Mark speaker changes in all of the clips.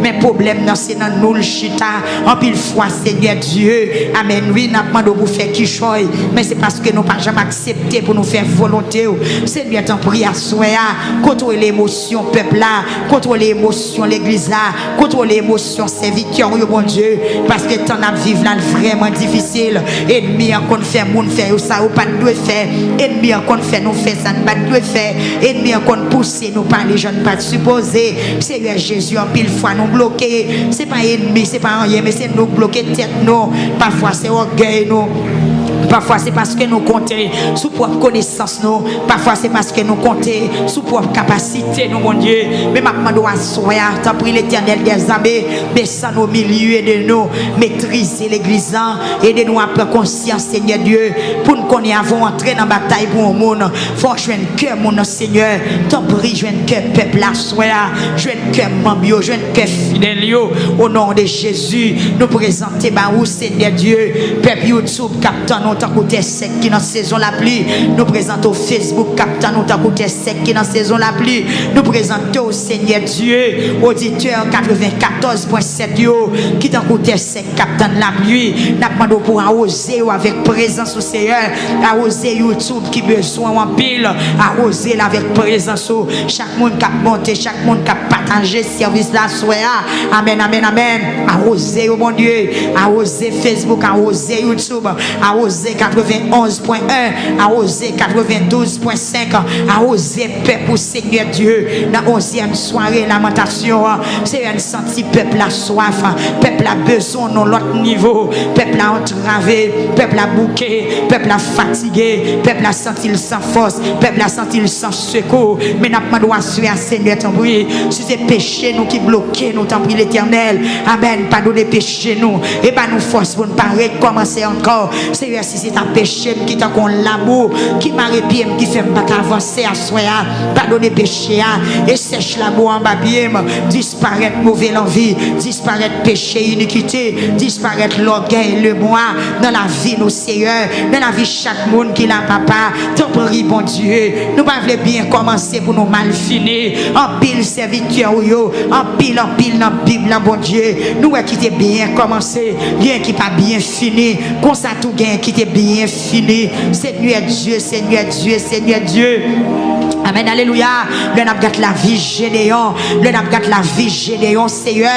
Speaker 1: mais problème c'est dans nous le chita en pile fois Seigneur Dieu amen oui n'a pas demandé pour faire qui choy mais c'est parce que nous pas jamais accepté pour nous faire volonté Seigneur t'en prie à soi contrôler l'émotion peuple là contrôler l'émotion l'église là contrôler l'émotion serviteur bon Dieu parce que t'en as vivre là vraiment difficile ennemi encore faire monde faire ça ou pas doit faire ennemi encore faire nous faire ça pas doit faire ennemi encore pousser nous par les jeunes pas supposé Seigneur Jésus en pile fois nous bloquer c'est pas ennemi c'est pas rien mais c'est nous bloquer tête nous parfois c'est orgueil nous parfois c'est parce que nous comptons sous propre connaissance nous parfois c'est parce que nous comptons sous propre capacité nous mon Dieu mais maintenant nous assoyons t'as pris l'Éternel des armées descend au milieu de nous maîtriser l'église et de nous prendre conscience Seigneur Dieu pour nous connaître avant entrer dans la bataille pour le monde faut jouer un cœur mon Seigneur t'as pris jouer un cœur peuple assoyant jouer un cœur membre jouer un cœur fidèle au nom de Jésus nous présenter où Seigneur Dieu peuple YouTube captant nous t'as côté sec qui dans saison la pluie nous présentons Facebook captant nous t'as côté sec qui dans saison la pluie nous présentons au Seigneur Dieu auditeur 94.7 yo qui dans côté sec captant la pluie n'a demandé pour arroser avec présence au Seigneur arroser YouTube qui besoin en pile arroser avec présence chaque monde qui monter chaque monde qui partager service là soir amen amen amen arroser au bon Dieu arroser Facebook arroser YouTube arroser 91.1 arroser 92.5 arroser peuple Seigneur Dieu dans 11e soirée lamentation c'est un senti peuple a soif peuple a besoin dans l'autre niveau peuple a entravé peuple a bouqué peuple a fatigué peuple a senti sans force peuple a senti sans secours mais n'a pas droit à Seigneur t'en prie si c'est péché nous qui bloqué nous t'en prie l'Éternel amen pardonner péché nous et pas nous force pour ne pas recommencer encore Seigneur si c'est un péché qui t'a qu'on l'amour qui m'a répié qui fait pas avancer à soi pardonner péché et sèche l'amour en bas bien disparaître mauvaise envie disparaître péché iniquité disparaître l'orgueil le moi dans la vie nos Seigneur dans la vie chaque monde qui l'a papa t'en prie bon Dieu nous pas voulons bien commencer pour nous mal finir en pile serviteur en pile dans Bible bon Dieu nous qui t'est bien commencé bien qui pas bien fini comme ça tout gain qui t'est bien fini Seigneur Dieu Seigneur Dieu Seigneur Dieu amen alléluia le n'a gâte la vie Gédéon le n'a gâte la vie Gédéon Seigneur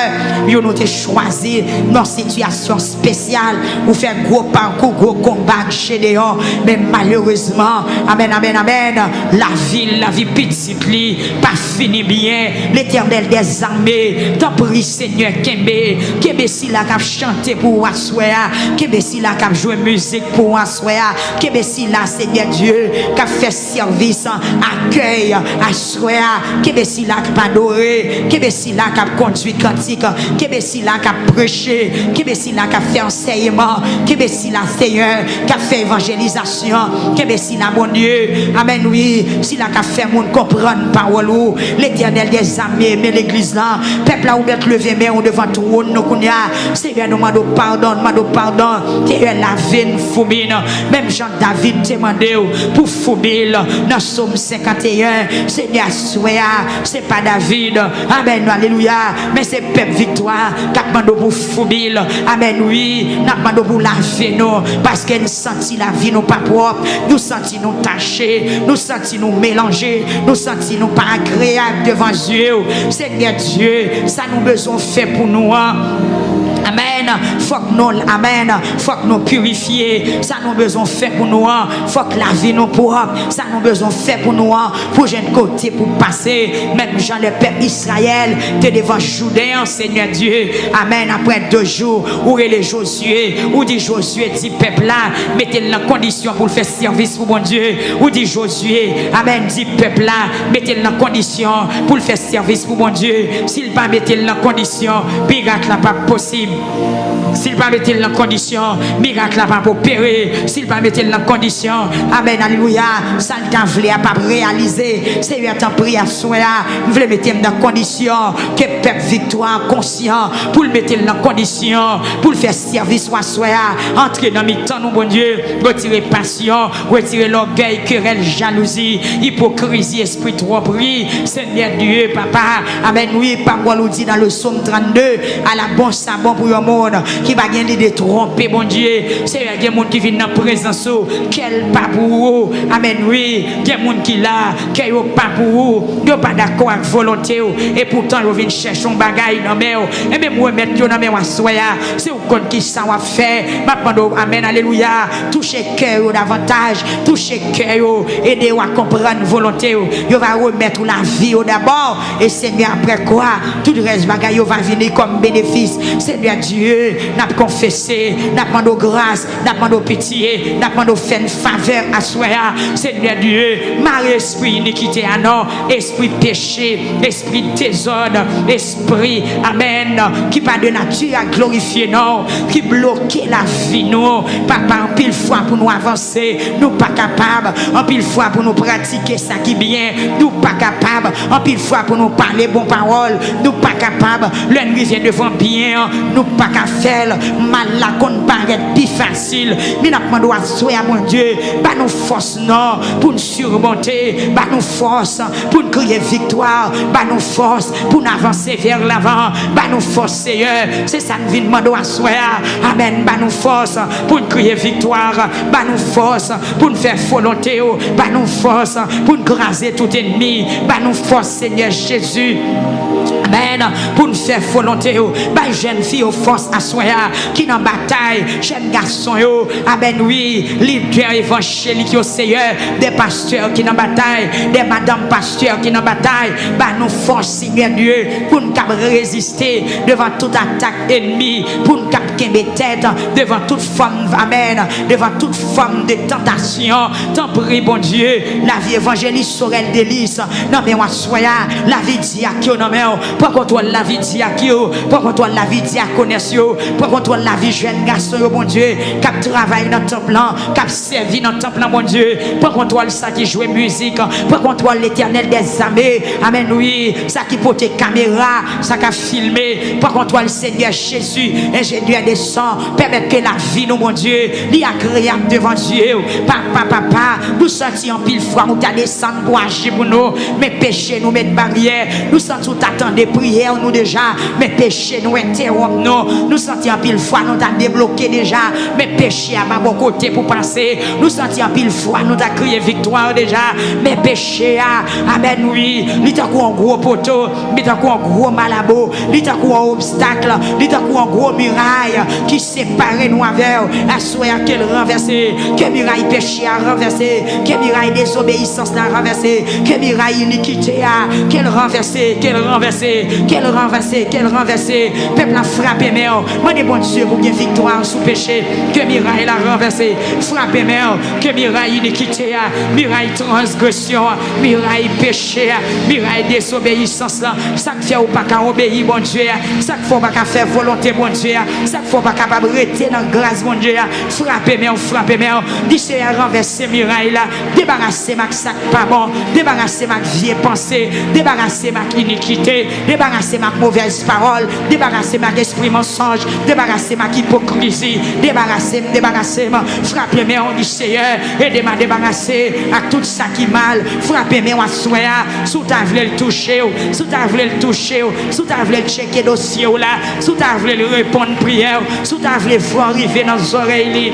Speaker 1: nous nous t'ai choisi dans situation spéciale pour faire gros parcours gros combat Gédéon mais malheureusement amen amen amen la vie petite li pas fini bien l'Éternel des armées t'en prie Seigneur Kembe si la cap chanter pour assoya Kembe si la cap jouer musique pour assoya Kembe si la Seigneur Dieu cap fait service accueil assoya Kembe si la cap adorer Kembe si la cap conduire cantique Kembe si la cap prêcher Kembe si la cap faire enseignement Kembe si la Seigneur cap fait évangélisation Kembe si la bon Dieu amen oui si la cap fait monde comprendre parole l'Éternel des armées mais l'église là peuple là ou mettre lever main devant tout nous connait Seigneur nous demande pardon Seigneur la veine foumine même Jean David demandé pour foumine dans Somme 51 Seigneur soya c'est pas David amen alléluia mais c'est peuple victoire qui demande pour foumine amen oui n'a demande pour laver nous parce que nous senti la vie nous pas propre nous senti nous tachés nous senti nous mélanger nous senti nous pas agréable devant Dieu Seigneur Dieu ça nous besoin faire pour nous amen faut que nous amen faut que nous purifier ça nous besoin faire pour nous faut que la vie nous propre ça nous besoin faire pour nous pour jeune côté pour passer même Jean le peuple Israël te devant Jourdain Seigneur Dieu amen après 2 jours où est les Josué ou dit Josué dit peuple là mettez-le dans condition pour faire service pour bon Dieu ou dit Josué amen dit peuple là mettez-le dans condition pour faire service pour bon Dieu s'il pas mettez-le dans condition pirate là pas possible S'il pas mettre dans condition, miracle n'a pas opéré. S'il pas mettre dans condition, amen, alléluia, ça ne t'a voulu pas réaliser. Seigneur, t'en prie à soi, vous voulez mettre dans condition que peuple victoire conscient pour le mettre dans condition pour le faire service à soi, entrer dans mes temps, bon Dieu, retirer passion, retirer l'orgueil, querelle, jalousie, hypocrisie, esprit trop pris. Seigneur Dieu, papa, amen, oui, parole nous dit dans le psaume 32, à la bonne sabon pour le monde qui va gagner de tromper, bon Dieu. C'est il y a des gens qui viennent dans la présence, quel pas pour vous, amen, oui, il y a des gens qui là, qui n'ont pas pour vous, ils n'ont pas d'accord avec volonté, et pourtant ils viennent chercher un bagage dans mes et même moi mettre dans mes soya, c'est vous qui ça va faire, maintenant, amen, alléluia, toucher cœur davantage, toucher cœur, aider à comprendre volonté, il va remettre la vie d'abord, et Seigneur, après quoi, tout le reste bagage va venir comme bénéfice. Seigneur Dieu, n'a confessé, n'a demandé grâce, n'a demandé pitié, n'a demandé faire une faveur à soi. Seigneur Dieu, marie esprit iniquité à non, esprit péché, esprit désordre, esprit, amen, qui pas de nature à glorifier non, qui bloque la vie nous, papa, en pile fois pour nous avancer, nous pas capables, en pile fois pour nous pratiquer ça qui bien, nous pas capables, en pile fois pour nous parler bonnes paroles, nous pas capables, l'ennemi vient devant bien, nous pas qu'à faire mal la qu'on paraît plus facile, mais nous demandons à soi, mon Dieu, bah nous force non pour nous surmonter, bah nous force pour nous crier victoire, bah nous force pour nous avancer vers l'avant, bah nous force Seigneur, c'est ça nous demandons à soi, amen, bah nous force pour nous crier victoire, bah nous force pour nous faire volonté, bah nous force pour nous graser tout ennemi, bah nous force Seigneur Jésus. Amen. Pour nous faire volonté, bah jeune fille aux forces à soi qui dans bataille, jeune garçon, amen, oui, leader évangélique au Seigneur, des pasteurs qui dans bataille, des madame pasteurs qui dans bataille, bah nous force Seigneur Dieu pour nous résister devant toute attaque ennemie, pour nous capter tête devant toute forme, amen, devant toute forme de tentation. Tant prie bon Dieu, la vie évangélique serait le délice. Non mais moi soya, la vie diacre, non mais pour contrôler la vie diacre, pour contrôler la vie diaconesse, pour contrôler la vie jeune garçon, bon Dieu, qui travaille dans le temple, qui servi dans le temple, bon Dieu, pour contrôler ça qui joue musique, pour contrôler l'éternel des armées, amen, oui, ça qui porte caméra, ça qui a filmé, pour contrôler le Seigneur Jésus, ingénieur des sangs, permettre que la vie, nous, mon Dieu, l'y agréable devant Dieu, papa, nous sentions en pile fois, nous t'as descendu pour agir pour nous, mais péché nous mettre barrière, nous sentons t'attendre des prières, nous déjà, mais péché nous interrompre nous sentions en pile fois, nous t'as débloqué déjà, mais péché à ma bon côté pour passer, nous sentions en pile fois, nous t'as crié victoire déjà, mais péché à, amen, oui, il t'a un gros poteau, il t'a un gros malabo, il t'a un obstacle, il t'a un gros muraille qui sépare nous avec, à souhait qu'elle renverser, que muraille péché à renverser, que muraille désobéissance à renverser, que muraille iniquité à, qu'elle renverser, qu'elle renverser, qu'elle renverser, qu'elle renverser, peuple a frappé mère, moi des bon Dieu pour bien victoire sous péché, que muraille la renverser, frappé mère, que muraille iniquité à, muraille transgression, muraille péché, muraille désobéissance, ça que fait ou pas qu'à obéir bon Dieu, ça que faut pas qu'à faire volonté bon Dieu, ça que faut pas capable rester dans grâce bon Dieu, frappez mère, dis c'est renverser muraille là, débarrasser ma sac pas bon, débarrasser ma vieille pensée, débarrasser ma iniquité, débarrasser ma mauvaise parole, débarrasser ma esprit mensonge, débarrasser ma hypocrisie, débarrasser ma frappez moi on dit Seigneur, aidez-moi à débarrasser à tout ça qui mal, frappez moi à soi, sous ta voulez le toucher, sous ta voulez le toucher, sous ta voulez le checker dossier là, sous ta voulez le répondre prière, sous ta voulez voir arriver dans les oreilles.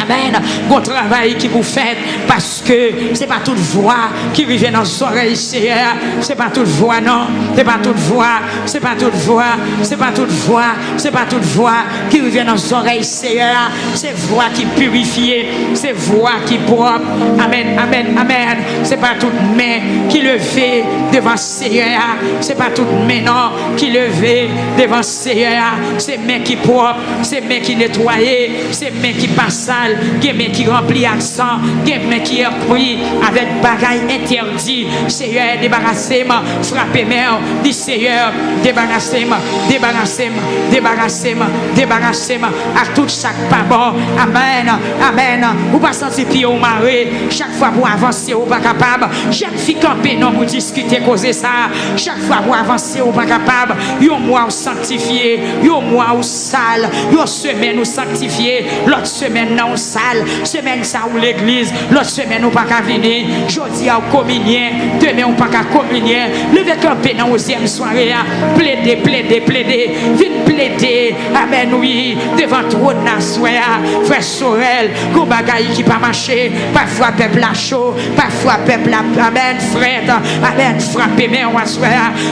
Speaker 1: Amen. Bon travail qui vous faites parce que c'est pas toute voix qui revient dans les oreilles, c'est pas toute voix, non, c'est pas toute voix, c'est pas toute voix, c'est pas toute voix, c'est pas toute voix qui revient dans les oreilles, c'est voix qui purifie, c'est voix qui propre. Amen, amen, amen. C'est pas toute main qui levée devant Seigneur, c'est pas toute main non qui levée devant Seigneur, c'est main qui propre, c'est main qui nettoyée, c'est main qui passe sale, mal, qui main qui remplit accent, qui main qui est pris avec bagaille interdit. Seigneur, débarrassez-moi, frappez-moi, dit Seigneur, débarrassez-moi, débarrassez-moi, débarrassez-moi, débarrassez-moi à tout ça pas bon. Amen, amen. Vous pas sentir pied au marée, chaque fois pour avancer, vous pas capable. J'aime fi camper non pour discuter, causer ça. Chaque fois pour avancer, vous pas capable. Yon mois sanctifié, yon mois ou sale, yon semaine ou sanctifié, l'autre semaine non sale, semaine ça ou l'église, l'autre semaine ou pas qu'à venir, jeudi à communier, demain ou pas qu'à communier, levez camper dans 11e soirée, plaider, plaider, plaider, vite plaider, amen oui, devant trop de frère Sorel, qu'on bagaille qui pas marcher, parfois peuple à chaud, parfois peuple à amen, frère, amen, frappez, mais on va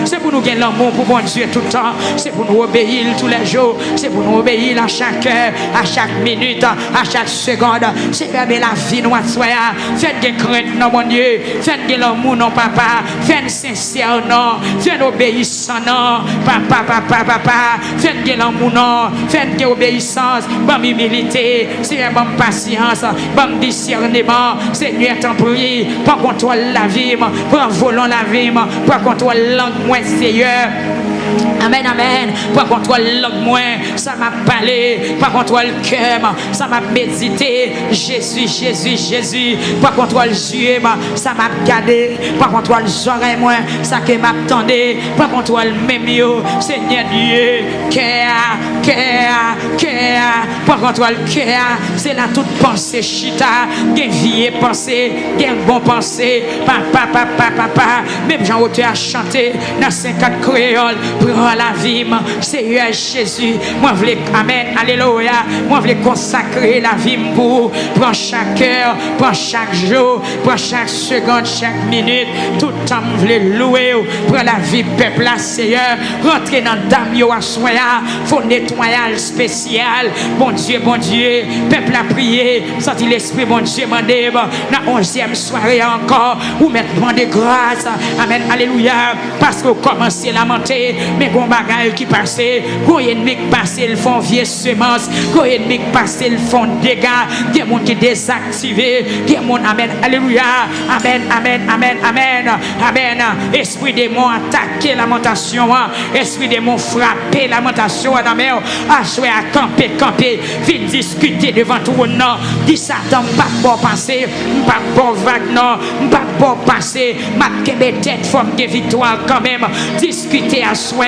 Speaker 1: c'est pour nous gagner l'amour pour bon Dieu tout le temps, c'est pour nous obéir tous les jours, c'est pour nous obéir à chaque heure, à chaque minute, à chaque seconde, c'est faire la vie nous soya, faites des craintes non mon Dieu, faites de l'amour non papa, faites sincère non, faites obéissant non, papa, papa, papa, faites de l'amour non, faites de obéissance, bonne humilité, c'est bonne patience, bon discernement, Seigneur t'en prie, prends contrôle la vie, prends volant la vie, prends contrôle langue moins Seigneur. Amen, amen. Par contre, langue moins, ça m'a parlé. Par contre, le cœur, ça m'a médité. Jésus, Jésus, Jésus. Par contre, le yeux, ça m'a gardé. Par contre, les oreilles moins, ça que m'attendait. Par contre, le même yo, Seigneur Dieu, cœur, cœur, cœur. Par contre, le cœur, c'est là toute pensée chita. Gen vieille pensée, gen bon pensée. Papa, papa, papa. Même Jean Auteur a chanté dans 50 créoles. Prends la vie, Seigneur Jésus. Moi, je voulais, amen, alléluia. Moi, je voulais consacrer la vie pour. Prends chaque heure, prends chaque jour, prends chaque seconde, chaque minute. Tout le temps, je voulais louer. Prends la vie, peuple, là, Seigneur. Rentrez dans Damio à soya. Faut nettoyage spécial. Bon Dieu, peuple a prié. Sorti l'esprit, bon Dieu, mandé. Dans 11e soirée encore. Ou maintenant de grâce. Amen, alléluia. Parce que vous commencez à lamenter. Mais bon bagaille qui passe, quand ennemi qui passe, ils font vieille semence, quand ennemi qui passe, ils font dégâts, il y a des gens qui désactivés, il y a des gens, amen, alléluia, amen, amen, amen, amen, amen, esprit démon attaquer lamentation, esprit démon frapper lamentation, amen, assoyer à camper, vite discuter devant tout le monde, dit Satan, pas bon passer, pas bon vague, non, pas bon passer, ma tête, forme de victoire quand même, discuter à soi.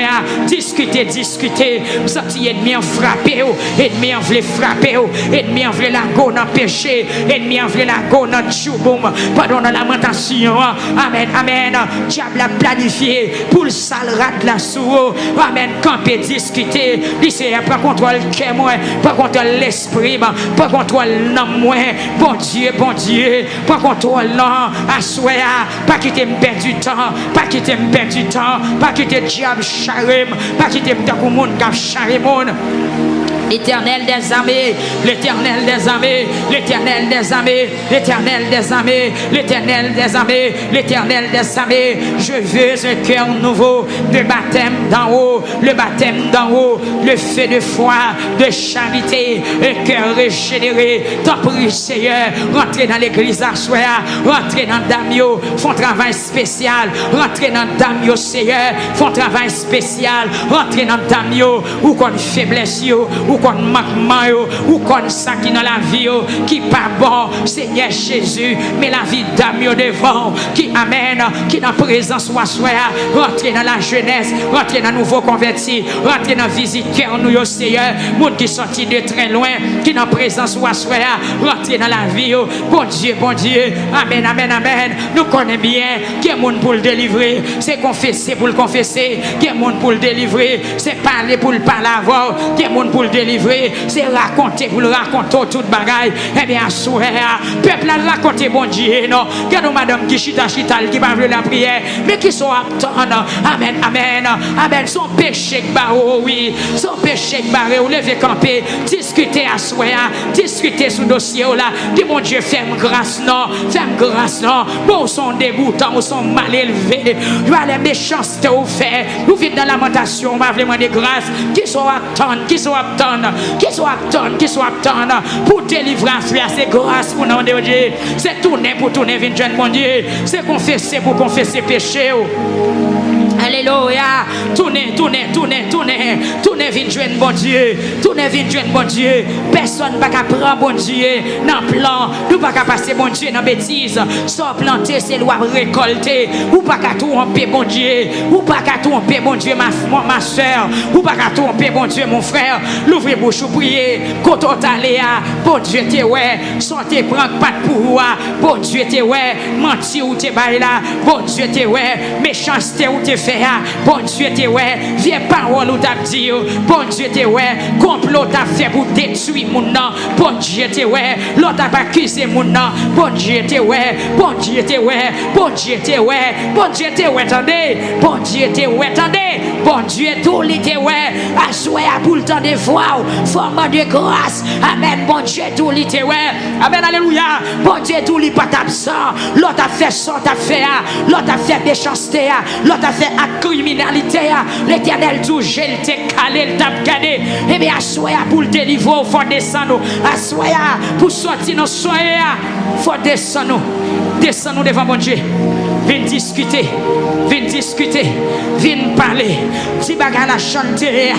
Speaker 1: Discuter, vous sentez ennemi en frappé, ennemi en voulait frapper, ennemi en voulait la go dans péché, ennemi en voulait la go dans chouboum, pardon dans lamentation, amen, amen, diable a planifié pour le sale rat la sous, amen, camper, discuter, lycée, pas contrôle cœur moi, pas contrôle l'esprit, pas contrôle l'âme moi, bon Dieu, pas contrôle non, à soi, pas quitter me perdre du temps, pas quitter me perdre du temps, pas quitter diable charem, pas quitter me pour monde qui charem. L'éternel des armées, l'éternel des armées, l'éternel des armées, l'éternel des armées, l'éternel des armées, l'éternel des armées. Je veux un cœur nouveau, de baptême d'en haut, le baptême d'en haut, le feu de foi, de charité, un cœur régénéré. T'en prie, Seigneur, rentrez dans l'église à soi, rentrez dans Damio, font travail spécial, rentrez dans Damio, Seigneur, font travail spécial, rentrez dans Damio, ou qu'on faiblesse, ou qu'on manquement, ou qu'on ça qui dans la vie, qui pas bon, Seigneur Jésus, mais la vie d'Amio devant, qui amène, qui dans présence ou soi, rentrer dans la jeunesse, rentrer dans nouveau converti, rentrer dans visiteur, nous, Seigneur, monde qui sorti de très loin, qui dans présence ou soi, rentrer dans la vie, bon Dieu, amen, amen, amen, nous connaissons bien, qui est monde pour le délivrer, c'est confesser pour le confesser, qui est monde pour le délivrer, c'est parler pour le parler avant, qui est monde pour le délivrer, c'est raconter pour le raconter toute bagaille, eh bien, sourire, peuple a raconté, bon Dieu, non, regardez madame qui chita, qui va vouloir la prière, mais qui sont attendants, amen, amen, amen, son péché barreau, oui, son péché barreau, lever camper, discuter à soi, discuter sous dossier, là, dis mon Dieu, fais-moi grâce, non, bon, son dégoûtant, ou son mal élevé, les méchancetés au fait, nous vivons dans la lamentation, on va vraiment des grâces, qui sont attendants, pour délivrer frère, c'est grâce pour nous de Dieu. C'est tourner pour tourner venir joindre mon Dieu. C'est confesser pour confesser péché. Alléluia. Tournez, venez joindre bon Dieu. Tournez, venez joindre bon Dieu. Personne ne va prendre bon Dieu dans le plan. Nous ne pouvons pas passer bon Dieu dans la bêtise. Sans planter, c'est loi récolter. Ou pas qu'à tromper bon Dieu. Ou pas qu'à tromper bon Dieu, ma soeur. Ou pas qu'à tromper bon Dieu, mon frère. L'ouvrez bouche ou prier. Quand on t'allait, bon Dieu t'es ouais. Sans te prendre pas de pouvoir. Bon Dieu t'es ouais. Mentir ou t'es bail là. Bon Dieu t'es ouais. Méchanceté ou t'es fait. Bon Dieu t'es ouais. Viens parole ou t'as dit. Bon Dieu t'es ouais. Complot t'a fait pour détruire mon nom. Bon Dieu t'es ouais. L'autre a pas accusé mon nom. Bon Dieu t'es ouais. Bon Dieu t'es ouais. Bon Dieu t'es ouais. Bon Dieu t'es ouais. Attendez. Bon Dieu t'es ouais. Attendez. Bon Dieu tout l'était ouais. Assoyez pour le temps de voir. Forme de grâce. Amen. Bon Dieu tout l'était ouais. Amen. Alléluia. Bon Dieu tout l'est pas absent. L'autre a fait ça, t'as fait. L'autre a fait méchanceté. L'autre a fait criminalité. L'éternel tout gel t'es calé, le t'a gardé. Eh bien, assoyez pour le délivrer. Faut descendre. Assoyez pour sortir nos soyez. Faut descendre. Descendre devant mon Dieu. Viens discuter. Viens discuter. Viens parler. Ti bagay la chanter.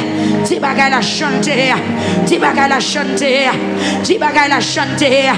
Speaker 1: Ti bagay la chanter. Ti bagay la chanter. Ti bagay la chanter.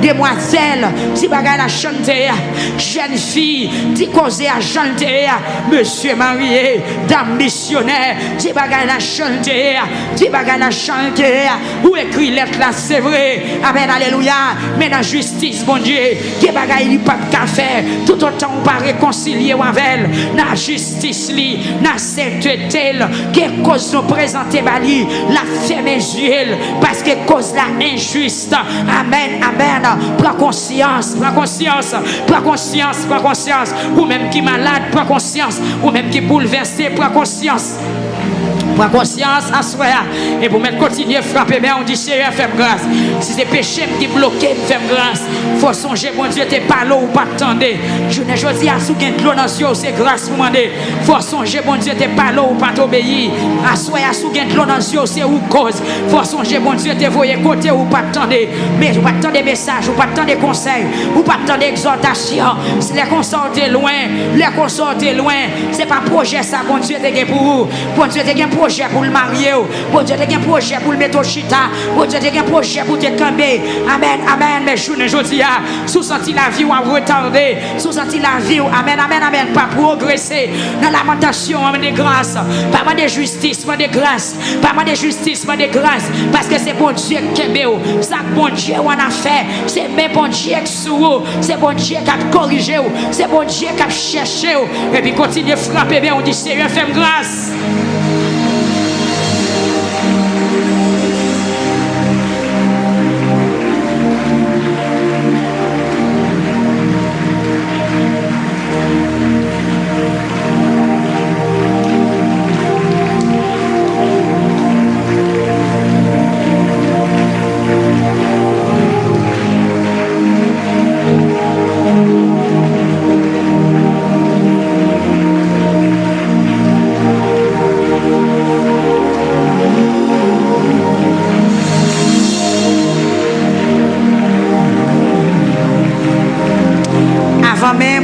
Speaker 1: Demoiselle. Ti bagay la chanter. Jeune fille. Ti cause à chanter. Monsieur marié. Dame missionnaire. Ti bagay la chanter. Ti bagay la chanter. Ou écrit lettre là, c'est vrai. Amen. Alléluia. Mais dans justice, mon Dieu. Qui bagay li pas de faire. Tout autant on pas réconcilier avec elle. La justice li, la sainteté, qui cause nous présenter bali, la fait mes yeux, parce que cause la injuste. Amen, amen. Prends conscience, prends conscience, prends conscience, prends conscience. Ou même qui malade, prends conscience. Ou même qui bouleversé, prends conscience. Prends conscience à soi. Et pour mettre continuer à frapper, mais on dit Seigneur, fais grâce. Si c'est péché qui bloque, fais grâce. Faut songer, mon Dieu, t'es pas là ou pas t'entendre. Je ne choisis à sous gain de l'eau dans les yeux, c'est grâce pour demander. Faut songer, mon Dieu, t'es pas là ou pas t'obéir. À soi, à sous gain de l'eau dans les yeux, c'est où cause. Faut songer, mon Dieu, t'es voyé côté ou pas t'entendre. Mais ou pas t'entendre des messages, ou pas t'entendre des conseils, ou pas t'entendre des exhortations. Si les conseils loin, les conseils loin, c'est pas projet ça, mon Dieu, t'es pour vous. Bon Dieu, t'es projet pour le marier. Bon Dieu, t'es un projet pour le mettre au chita. Bon Dieu, t'es un projet pour te camper. Amen, amen. Mais je ne dis pas, sous senti la vie ou à retarder. Sous senti la vie ou amen, amen, amen. Pas progresser dans la lamentation, amen, de grâce. Pas mal de justice, pas de grâce. Pas mal de justice, pas de grâce. Parce que c'est bon Dieu qui aime. Ça, bon Dieu, on a fait. C'est même bon Dieu qui sous. C'est bon Dieu qui a corrigé. C'est bon Dieu qui a cherché. Et puis continue à frapper bien. On dit Seigneur, fais grâce.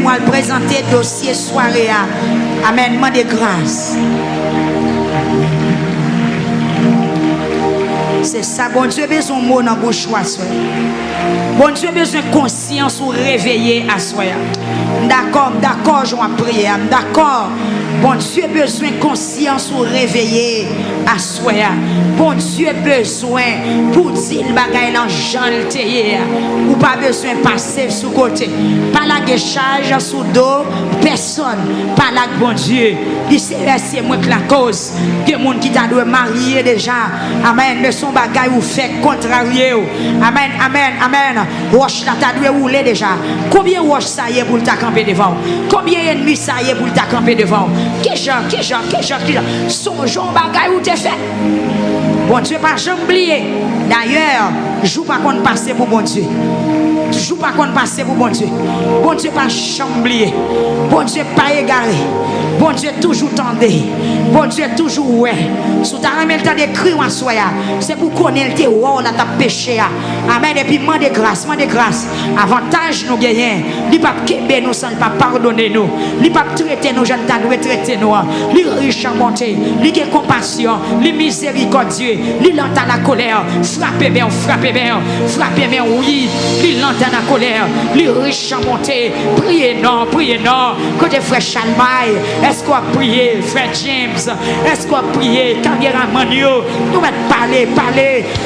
Speaker 1: Moi, le présenter dossier soirée. Amen, de grâce. C'est ça, bon Dieu, besoin de mot dans la bouche. Bon Dieu, besoin de conscience ou réveiller à soi. D'accord, je vais prier. D'accord. Bon Dieu, besoin de conscience ou réveiller à soi. Bon Dieu, besoin pour dire le bagay dans janté. Ou pas besoin de passer sous côté. Pas la charge sous dos, personne. Pas la bon Dieu. C'est moi que la cause. Que les gens qui t'a dû marier déjà. Amen. Ne sont bagay ou fait contrarier. Amen, amen, amen. Roche là t'a dû rouler déjà. Combien roche ça y est pour t'a camper devant? Combien ennemis ça y est pour t'a camper devant? Quel genre, songeons bagay ou t'es fait? Bon Dieu, pas jamais oublier. D'ailleurs, joue pas qu'on passe pour bon Dieu. Joue pas qu'on passe pour bon Dieu. Bon Dieu, pas jamais oublier. Bon Dieu, pas égaré. Bon Dieu, toujours tendé. Bon Dieu, toujours ouais. Sous ta ramène, t'as des cris en soi. C'est pour connaître tes rôles, ta péché. Amen. Et puis, mande grâce. Avantage nous gagnons. Il pas québé nous sans pas pardonner nous. Il pas traiter nous, j'en doit traiter nous. Il riche en bonté. Il a compassion. Il miséricordieux. Il entend la colère. Frappez bien. Frappez bien, oui. Il entend la colère. Il riche en bonté. Priez non. Côté frère Chalmaille. Est-ce qu'on a prié, frère James? Est-ce qu'on a prié, caméraman? Nous mettons parler.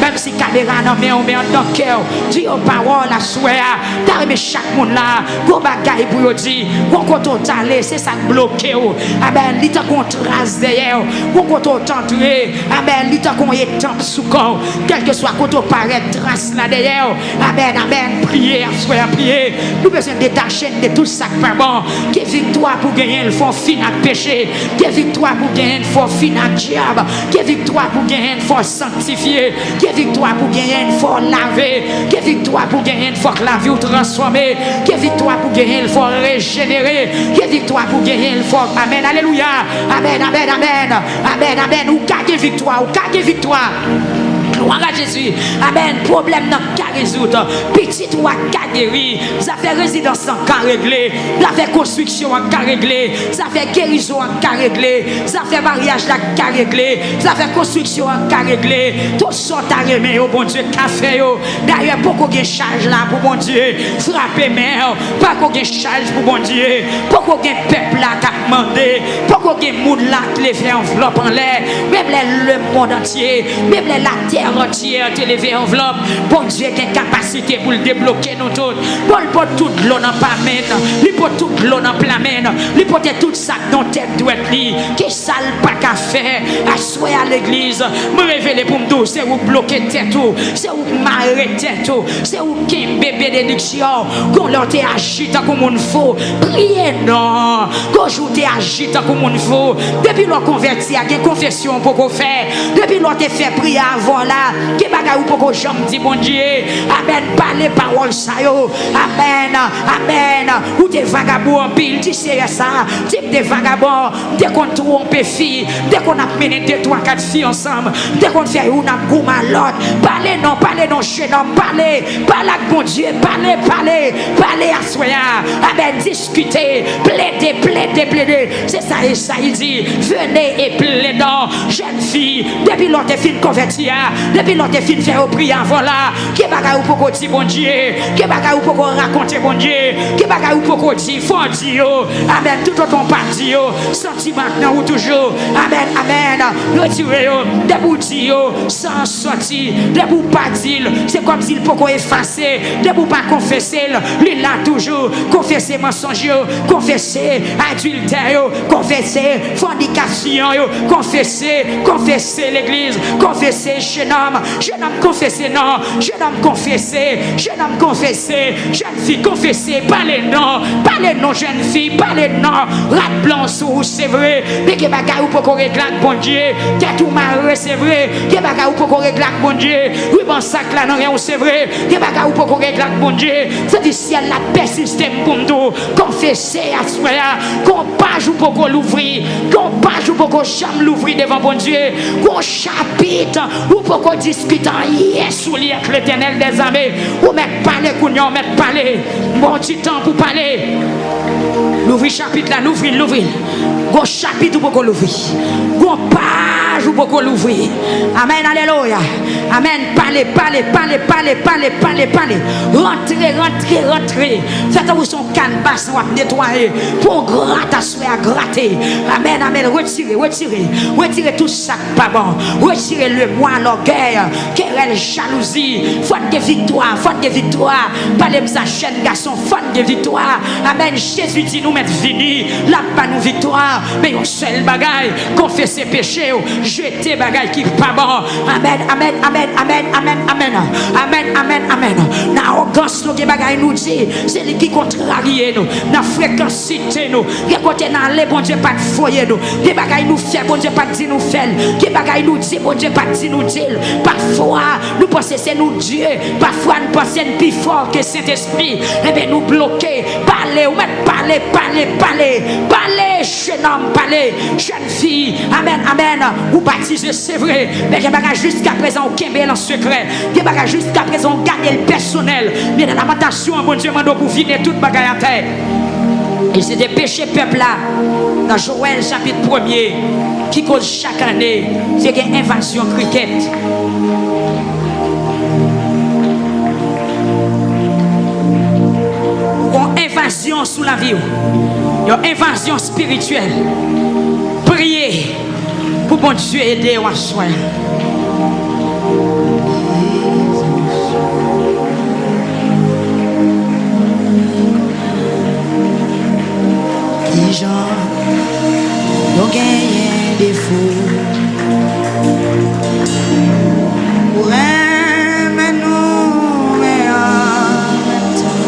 Speaker 1: Même si caméra non, mais on met en cœur. Dis aux paroles à souhait. T'as chaque monde là. Go bagaille pour dire. Qu'on compte aller, c'est ça bloqué. Amen. L'ita qu'on trace derrière. Qu'on compte entrer. Amen. L'ita qu'on est temps sous corps. Quel que soit quand on paraît trace là derrière. Amen. Priez, à souhait, prier. Nous besoin détacher de tout ça pas bon. Qui victoire pour gagner le fond fin à péché. Qui victoire pour gagner le fond fin à diable. Qui victoire pour gagner le fond sanctifié. Qui victoire pour gagner le fond laver. Qui victoire pour gagner le fond la vie ou transformer. Qui victoire pour gagner le fond régénérer. Qui victoire pour gagner le fond. Amen. Alléluia. Amen. Ou gagne victoire. Gloire à Jésus. Amen. Problème n'a qu'à résoudre. Petit ou à qu'à guérir. Ça fait résidence en qu'à régler. Ça fait construction en qu'à régler. Ça fait guérison en qu'à régler. Ça fait mariage en qu'à régler. Ça fait construction en qu'à régler. Tout ça à remettre au bon Dieu café. D'ailleurs, pourquoi il y a charge là pour bon Dieu? Frappez mère. Pas qu'on ait charge pour bon Dieu. Pourquoi il y a peuple là qui a demandé. Pourquoi il y a monde là qui les fait enveloppe en l'air. Même le monde entier. Même la terre entière te lever enveloppe. Bon Dieu qui a capacité pour le débloquer nous tous. Bon, pour toute l'eau dans pas mène. Lui pour toute l'eau dans plein mène. Lui pour tout ça dans tête doit être li. Qui ça le pas qu'à faire. Assoyer à l'église. Me révéler pour me dire c'est où bloquer tête tout. C'est où marrer tête tout. C'est où qui bébé d'édiction. Qu'on leur te agite comme on faut. Priez non. Qu'on joue te agite comme on faut. Depuis l'on converti à une confession pour qu'on fait. Depuis l'on te fait prier avant là. Qui bagaille ou poko jambe dit bon Dieu. Amen. Parlez parole ça yo. Amen. Ou des vagabonds en pile. Tu sais ça. Type des vagabonds. Dès qu'on trompe fille. Dès qu'on a mené 2, 3, 4 filles ensemble. Dès qu'on fait une goum à l'autre. Parlez non jeune homme. Parlez avec bon Dieu. Parlez à soya. Amen. Discutez. Plaidez. C'est ça et ça il dit. Venez et plaidez. Jeune fille. Depuis l'autre fille convertie. Depuis l'autre fin faire prière voilà. Qui bagaille ou poko dire bon Dieu. Qui bagaille ou poko raconter bon Dieu. Qui bagaille ou poko dire faut dire. Amen. Tout autant pas dire. Sentiment maintenant ou toujours. Amen. Retirez debout dire sans sortir. Debout pas dire. C'est comme s'il poko effacer. Debout pas confesser. Lui là toujours. Confesser mensonge. Confesser adultère. Confesser fornication. Confesser l'église. Confesser jeune homme confesser non, jeune homme confesser, jeune fille confesser, parlez non, jeune fille, parlez non, rat blanc sous c'est vrai, mais que bagaille ou pour qu'on règle bon Dieu, t'as tout marre c'est vrai, que bagaille ou pour qu'on règle bon Dieu, oui bon sac là non rien c'est vrai, que bagaille ou pour qu'on règle bon Dieu, c'est du ciel la paix système pour nous, confesser à soi, qu'on page ou pour qu'on l'ouvrir, qu'on page ou pour qu'on chambre l'ouvrir devant bon Dieu, qu'on chapitre ou pour qu'on discute yes ou avec l'éternel des armées ou mettre parler qu'on mettre parler bon petit temps pour parler l'ouvrir chapitre là l'ouvrir go chapitre pour qu'on l'ouvrir go page pour qu'on l'ouvrir amen alléluia amen parler rentrer faites-vous son canvas on va nettoyer pour gratter amen retirer tout ça pas bon retirer le moi l'orgueil querelle jalousie faute de victoire parlez de sa chaîne garçon faute de victoire amen Jésus dit nous mettre fini là pas nous victoire mais un seul bagaille confesser péché jeter bagaille qui pas bon. Amen, amen, amen, amen, amen, amen. Amen, amen, amen. Dans l'arrogance, nous, bagaille nous dit, c'est lui qui contrarie nous. Dans la fréquence, cité nous. Qui côté dans les bon Dieu, pas de foyer nous. Qui bagaille nous fait, bon Dieu, pas de nous faire. Qui bagaille nous dit, bon Dieu, pas de nous dire. Parfois, nous pensons c'est nous Dieu. Parfois, nous pensons plus fort que Saint-Esprit. Eh bien, nous bloquer. Parler, ou même parler, parler, parler. Parler, jeune homme, parler. Jeune fille. Amen, amen. Ou baptiser, c'est vrai. Mais il y a jusqu'à présent, aucun bel en secret. Il y a jusqu'à présent, gagner le personnel. Mais dans la lamentation, mon Dieu, m'a pour vider toute bagaille à terre. Et c'est des péchés peuple là. Dans Joël chapitre 1er, qui cause chaque année, c'est une invasion cricket. Une invasion sous la vie. Une invasion spirituelle. Priez pour bon Dieu aider à soi. Qui j'en nous gagne des fous pour aimer nous mais en même temps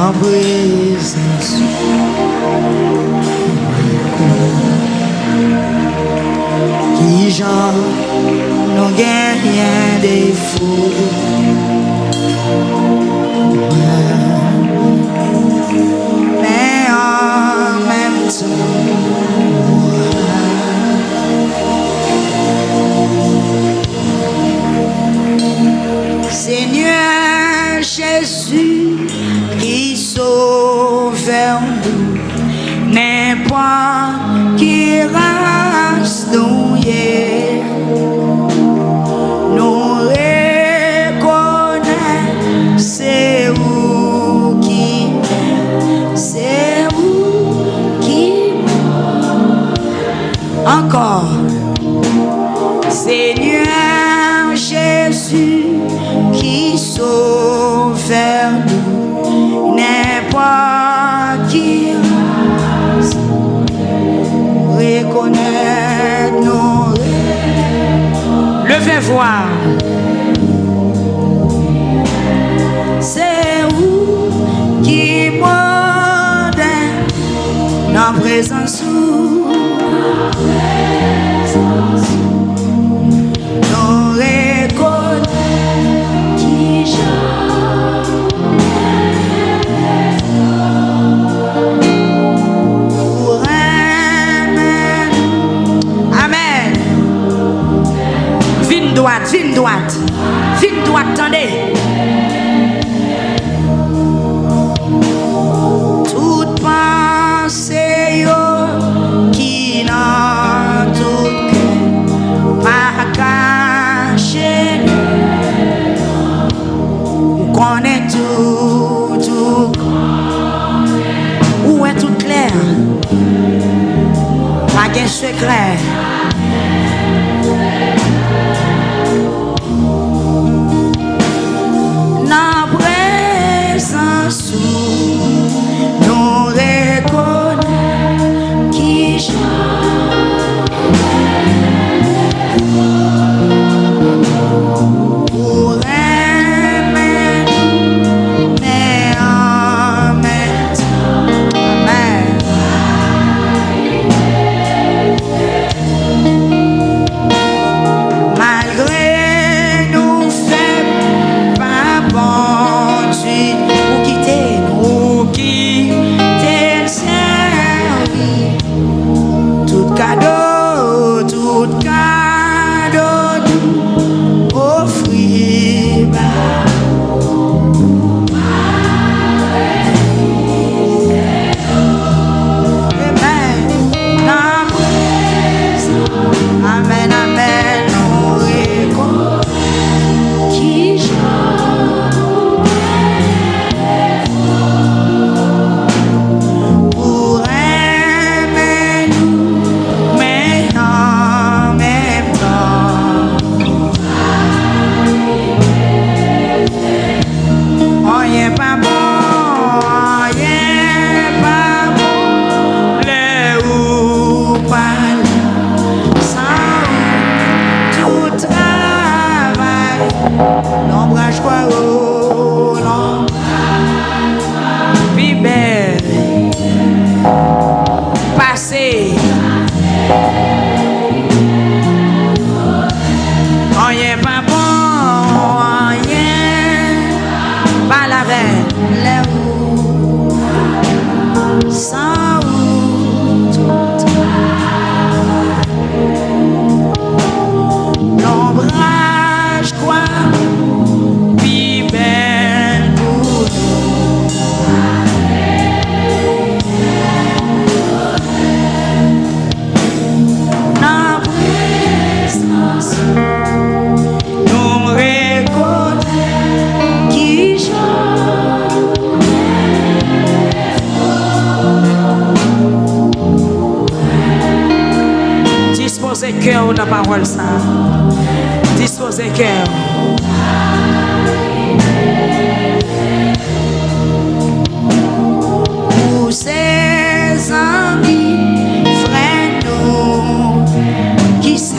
Speaker 1: en présence qui j'en nous gagne des fous mais en même temps Seigneur Jésus qui sauve-nous n'importe qui race nous encore. Seigneur Jésus qui sauve nous n'importe qui reconnaître nos levez voir. C'est où qui moderne dans présence Vine droite, attendez. Toute pensée qui n'a tout pas caché. On connaît tout. Où est tout clair? Pas de secret. Disposez cœur dans la parole ça. Disposez cœur. Pour ses amis, frères nous, qui ça,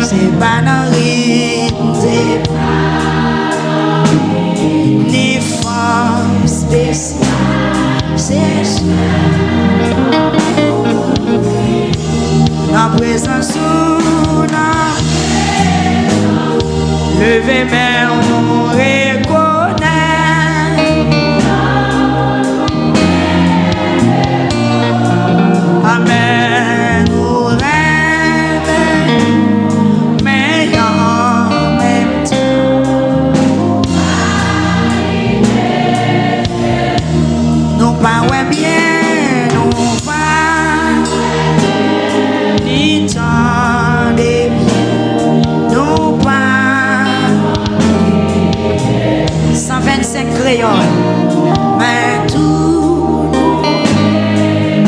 Speaker 1: c'est pas dans rythme, c'est pas ni forme spéciale, c'est sûr. La présence où levez main, on reconnaît. Amen, nous rêvons, mais en même temps, nous pas bien, nous pas ni temps de bien, nous pas 125 crayons, mais tout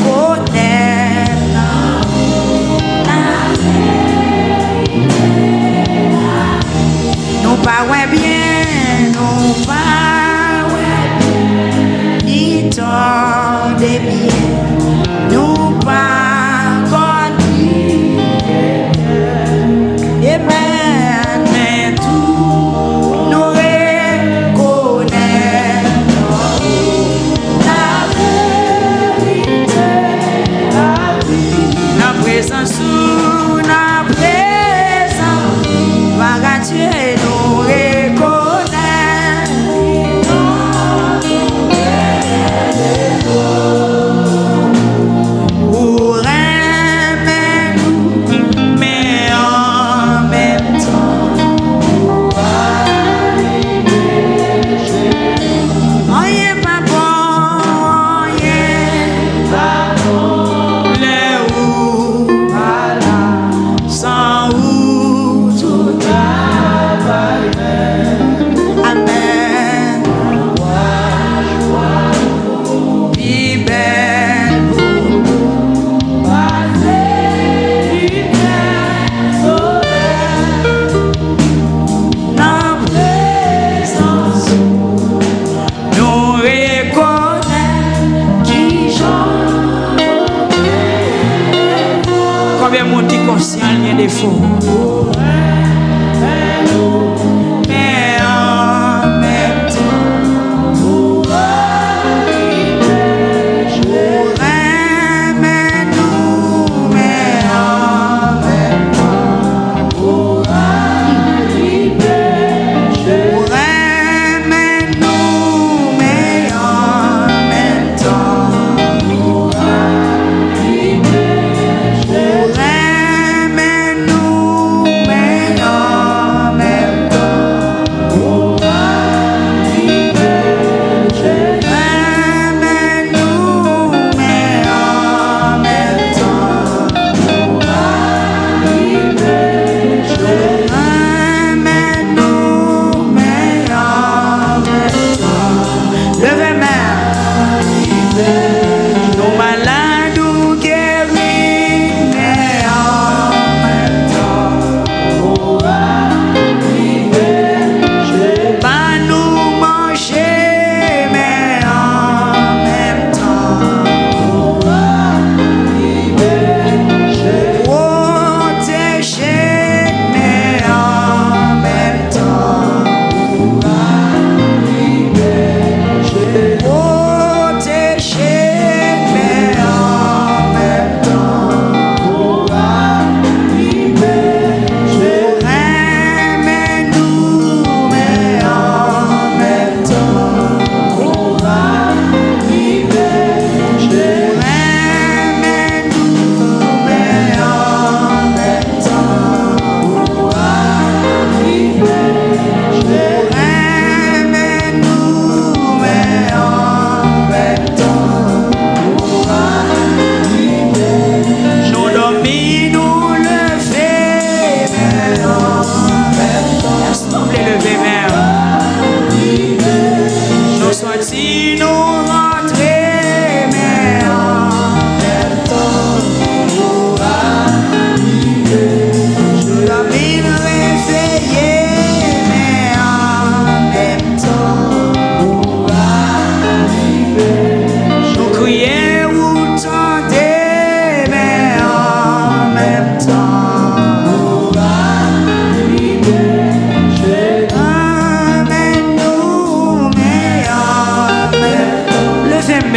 Speaker 1: connaît nous pas ouais bien, nous pas ouais ni temps de bien, nous pas connu et mais tout nous reconnaît la présence sous la présence va gâter nous reconnaît. Pour aimer nous, mais en même temps, rien pas bon, rien pas bon, les où, sans où tout travail. Amen. Puis belle pour passer du la présence nous reconnaît qui j'en. Combien de monde qui conscient il y a des faux? Mais en même temps, pour aimer nous, mais en même temps, pour aimer nous, mais en même temps, pour aimer nous, mais en même temps. Si nous rentrer, mais en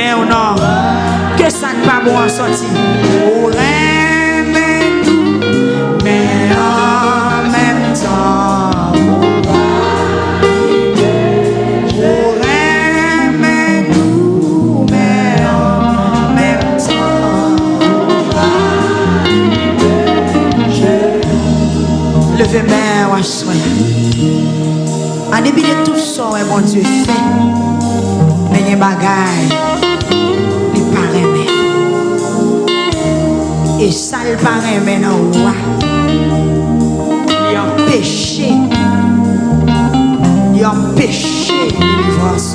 Speaker 1: mais ou non. Que ça ne pas bon en sorti. Ou remets-nous, mais en même temps. Ou remets-nous, mais en même temps. Levez main, ou soin. En début de tout ça, mon Dieu fait. Mais il y a des bagailles. Et ça le paraît maintenant, il y a un péché, délivrance,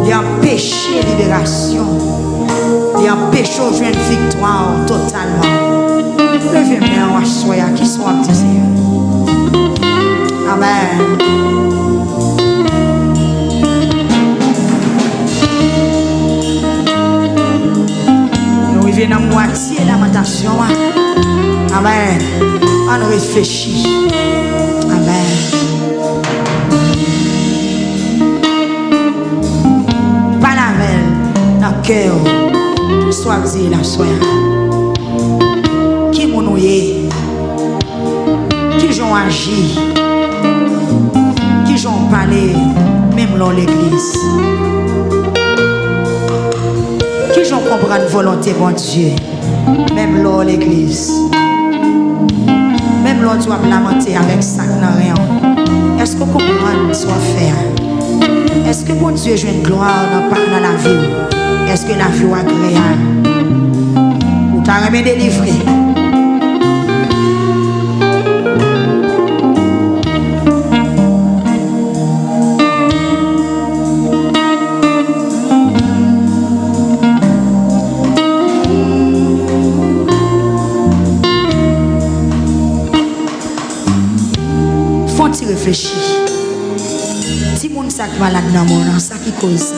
Speaker 1: il y a un péché libération, il y a un péché où une victoire totalement. Levez-moi en soya qui soit disait. Amen. Dans la moitié de lamentation. Amen. On réfléchit. Amen. Pas la veille dans le cœur. Soit dit la soya. Qui m'ouille? Qui j'ont agi? Qui j'ont parlé? Même dans l'église. Qui j'en comprend volonté, bon Dieu, même là l'église, même là tu vas lamenter avec ça n'a rien. Est-ce que vous comprenez ce qu'on fait? Est-ce que bon Dieu joue une gloire dans la vie? Est-ce que la vie est agréable? Ou t'as remis délivré? Réfléchis. Si mon sac malade dans mon âme, ça qui cause ça.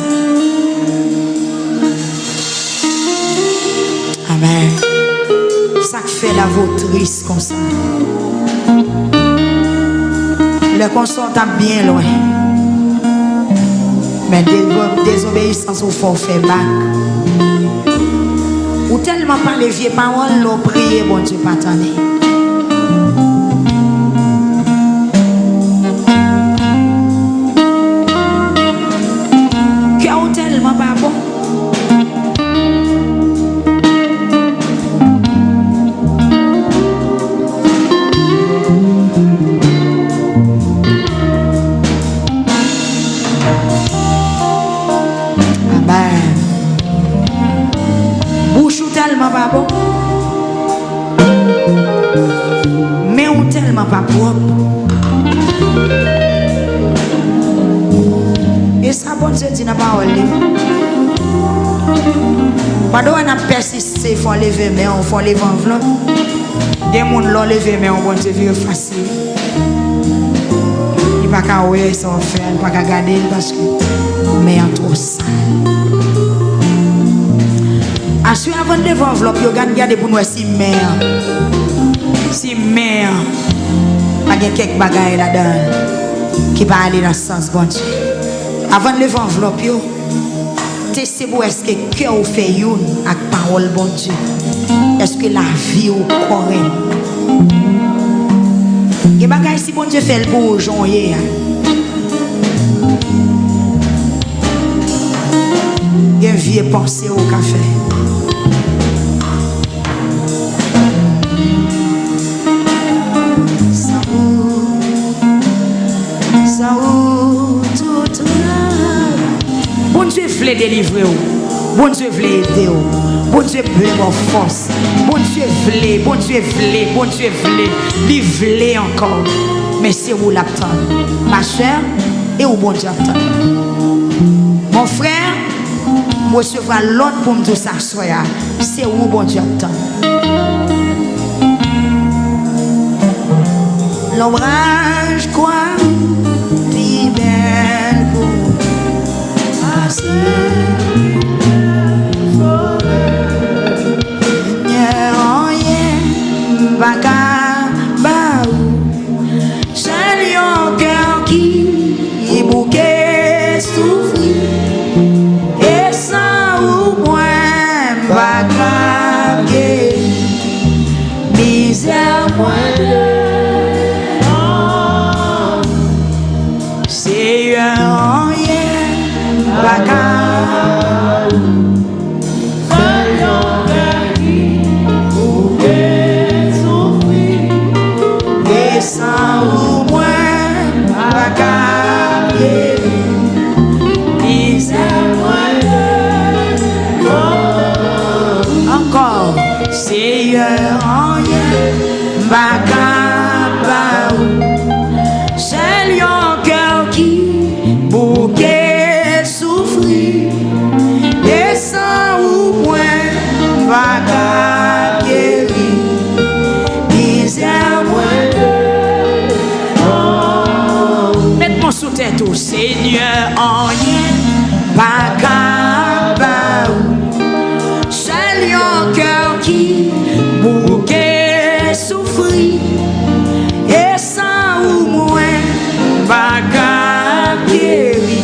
Speaker 1: Amen. Ça qui fait la vautrice comme ça. Le consort est bien loin. Mais désobéissance au forfait bac. Ou tellement par les vieilles paroles, l'on prie, bon Dieu, pas t'en. Mais on tellement pas propre. Et ça, bon Dieu dit dans la parole. Pendant qu'on a persisté, il faut lever, mais on faut lever enveloppe. Des gens l'ont levé, mais on bon Dieu veut facile. Il n'y a pas qu'à ouer, ça va faire, il n'y a pas qu'à garder, parce que mais en trop sale. Ensuite, avant de lever enveloppe, il y a garder pour nous si mère. Si mère, il y a quelques bagailles là-dedans qui va aller dans le sens bon Dieu. Avant de lever enveloppe, testez pour est-ce que le cœur vous fait une avec parole bon Dieu. Est-ce que la vie vous correct? Il y a des bagailles si bon Dieu fait le beau journée. Il y a une vieille pensée au café. Bon Dieu voulait délivrer, bon Dieu voulait aider, bon Dieu voulait mon force, bon Dieu voulait, bon Dieu voulait, bon Dieu voulait, il voulait encore. Mais c'est où l'attendre, ma soeur, et où bon Dieu attend. Mon frère, je recevrai l'autre pour me dire ça, c'est où bon Dieu attend. L'ombrage quoi, libère pour passer. Et ça Seigneur, rien, bagarre. Sans ou moins, bagarre. Encore, Seigneur, rien, bagarre. C'est un cœur qui bouquet souffrir. Et sans ou moins, bagarre. Mets-moi sous tête au Seigneur en rien, pas capable. Seul un cœur qui bouquet souffrir. Et sans ou moins, pas capable guéri.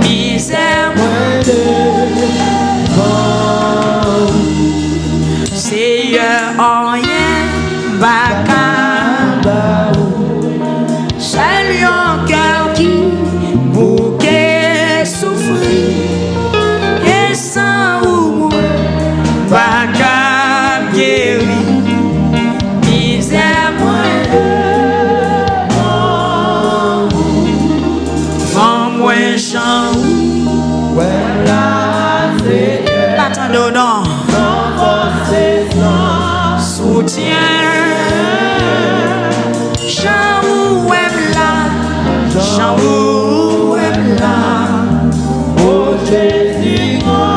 Speaker 1: Misère moins de Seigneur en rien, pas capable. Seul un cœur qui bouquet souffrir. Et sans ou moins, pas capable guéri. Misère moins de moins chant. L'attendons non. Soutien. Chant ou est là. Chant ou est là. Oh Jésus, moi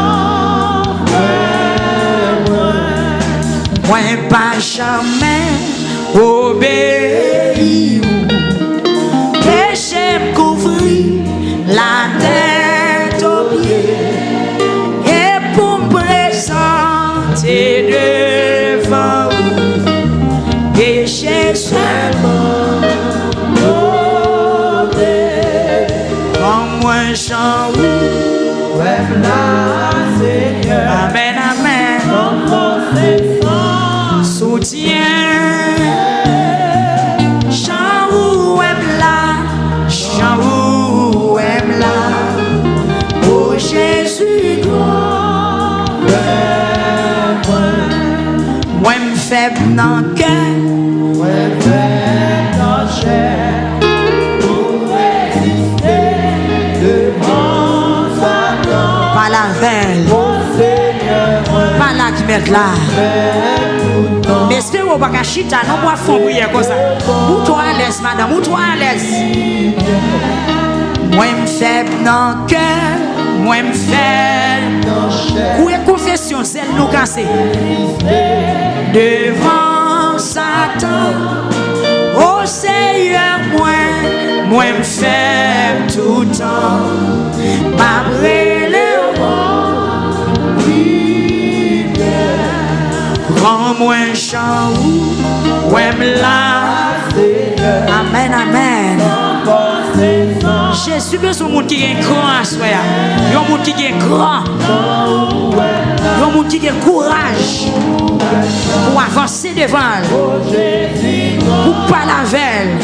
Speaker 1: pas jamais obéi. Péché me couvrir la tête aux pieds. Et pour me présenter devant vous, péché seulement. Moi chant amen, amen. Soutien. Chant ou aime là. Chant ou aime là. Oh Jésus, moi me faible dans le cœur. Pas la veille, pas la qui met là. Mais espérez au bac à chita, non, moi, fond prière comme ça. Ou toi à l'aise, madame, ou toi à l'aise. Moi, me faible dans le cœur, moi, me faible. Où est confession, celle nous casser. Devant Satan, oh Seigneur, moi, me faible tout le temps. Ma rends-moi un chant ou aime là. Amen, amen. Jésus besoin de monde qui est grand à soi. Il y a un monde qui est grand. Il y a un monde qui a courage pour avancer devant. Pour pas la veille.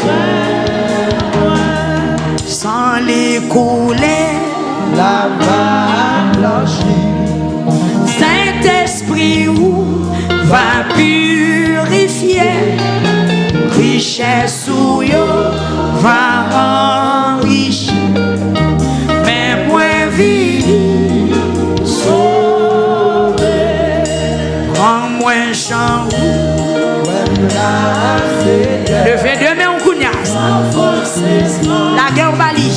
Speaker 1: Sans l'écouler. La vague blanchie. Saint-Esprit où va purifier, richesse ou yo va enrichir, mais moi vie sauver, rends-moi un chant, levez deux mains au cougnasse, la guerre au Mali,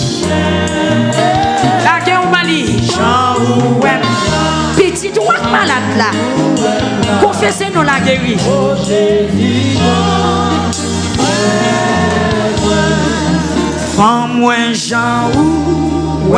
Speaker 1: la guerre au Mali, chant ou petit ou malade là. Confessez-nous la guérie. Femme-moi Jean ou